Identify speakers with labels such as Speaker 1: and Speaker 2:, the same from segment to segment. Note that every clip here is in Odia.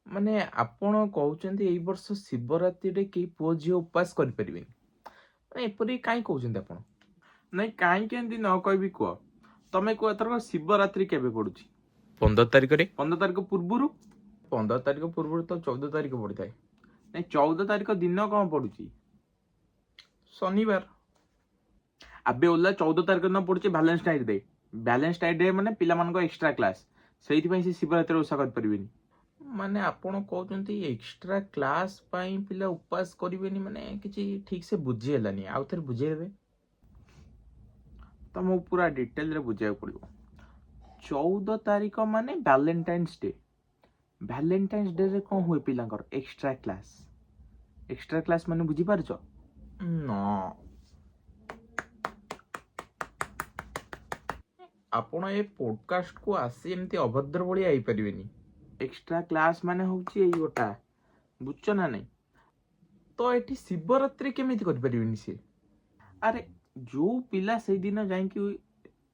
Speaker 1: ମାନେ ଆପଣ କହୁଛନ୍ତି ଏଇ ବର୍ଷ ଶିବରାତ୍ରିରେ କେହି ପୁଅ ଝିଅ ଉପାସ କରିପାରିବେନି। ମାନେ ଏପରି କାହିଁ କହୁଛନ୍ତି ଆପଣ?
Speaker 2: ନାଇଁ କାହିଁକି ଏମିତି ନ କହିବି କୁହ। ତମେ କୁହ ଏଥରକ ଶିବରାତ୍ରି କେବେ ପଡୁଛି?
Speaker 1: 15 ତାରିଖରେ।
Speaker 2: 15 ତାରିଖ ପୂର୍ବରୁ?
Speaker 1: 15 ତାରିଖ ପୂର୍ବରୁ ତ 14 ତାରିଖ ପଡ଼ିଥାଏ।
Speaker 2: ନାଇଁ 14 ତାରିଖ ଦିନ କଣ ପଡୁଛି?
Speaker 1: ଶନିବାର।
Speaker 2: ଆବେ ଓଲା 14 ତାରିଖ ଦିନ ପଡୁଛି ଭାଲେଣ୍ଟାଇନ୍ ଡେ। ଭାଲେଣ୍ଟାଇନ୍ ଡେ ମାନେ ପିଲାମାନଙ୍କ ଏକ୍ସଟ୍ରା କ୍ଲାସ। ସେଇଥିପାଇଁ ସେ ଶିବରାତ୍ରି ଓଷା କରିପାରିବେନି।
Speaker 1: ମାନେ ଆପଣ କହୁଛନ୍ତି ଏକ୍ସଟ୍ରା କ୍ଲାସ ପାଇଁ ପିଲା ଉପାସ କରିବେନି, ମାନେ କିଛି ଠିକ ସେ ବୁଝି ହେଲାନି, ଆଉ ଥରେ ବୁଝେଇଦେବେ।
Speaker 2: ତମକୁ ପୁରା ଡିଟେଲରେ ବୁଝିବାକୁ ପଡିବ। 14 ତାରିଖ ମାନେ ଭାଲେଣ୍ଟାଇନ୍ସ ଡେ। ଭାଲେଣ୍ଟାଇନ୍ସ ଡେ ରେ କଣ ହୁଏ ପିଲାଙ୍କର? Extra class. ଏକ୍ସଟ୍ରା କ୍ଲାସ ମାନେ ବୁଝିପାରୁଛ?
Speaker 1: ନା, ଆପଣ ଏ ପଡକାଷ୍ଟକୁ ଆସି ଏମିତି ଅଭଦ୍ର ଭଳିଆ ହେଇପାରିବେନି।
Speaker 2: ଏକ୍ସଟ୍ରା କ୍ଲାସ ମାନେ ହଉଛି ଏଇ ଗୋଟା, ବୁଝଛ ନା ନାଇଁ?
Speaker 1: ତ ଏଠି ଶିବରାତ୍ରି କେମିତି କରିପାରିବେନି ସିଏ?
Speaker 2: ଆରେ ଯୋଉ ପିଲା ସେଇଦିନ ଯାଇକି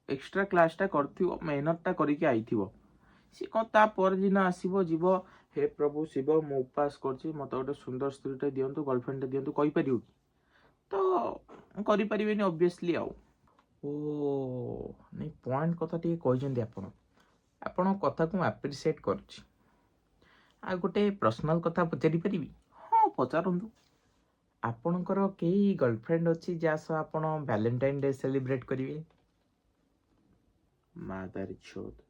Speaker 2: ଏକ୍ସଟ୍ରା କ୍ଲାସଟା କରିଥିବ, ମେହନତଟା କରିକି ଆଇଥିବ, ସିଏ କଣ ତା ପରଦିନ ଆସିବ ଯିବ ହେ ପ୍ରଭୁ ଶିବ ମୁଁ ଉପାସ କରୁଛି ମତେ ଗୋଟେ ସୁନ୍ଦର ସ୍ତ୍ରୀଟେ ଦିଅନ୍ତୁ, ଗର୍ଲଫ୍ରେଣ୍ଡଟେ ଦିଅନ୍ତୁ, କହିପାରିବ କି? ତ କରିପାରିବେନି ଅବଭିୟସଲି ଆଉ।
Speaker 1: ଓ ନାଇଁ, ପଏଣ୍ଟ କଥା ଟିକେ କହିଛନ୍ତି ଆପଣ। ଆପଣଙ୍କ କଥାକୁ ମୁଁ ଆପ୍ରିସିଏଟ୍ କରୁଛି। ଆଉ ଗୋଟେ ପର୍ସନାଲ କଥା ପଚାରି ପାରିବି?
Speaker 2: ହଁ ପଚାରନ୍ତୁ।
Speaker 1: ଆପଣଙ୍କର କେହି ଗର୍ଲଫ୍ରେଣ୍ଡ ଅଛି ଯାହା ସହ ଆପଣ ଭ୍ୟାଲେଣ୍ଟାଇନ୍ ଡେ ସେଲିବ୍ରେଟ୍ କରିବେ?
Speaker 2: ମାଦାରୀ ଛୋଦ।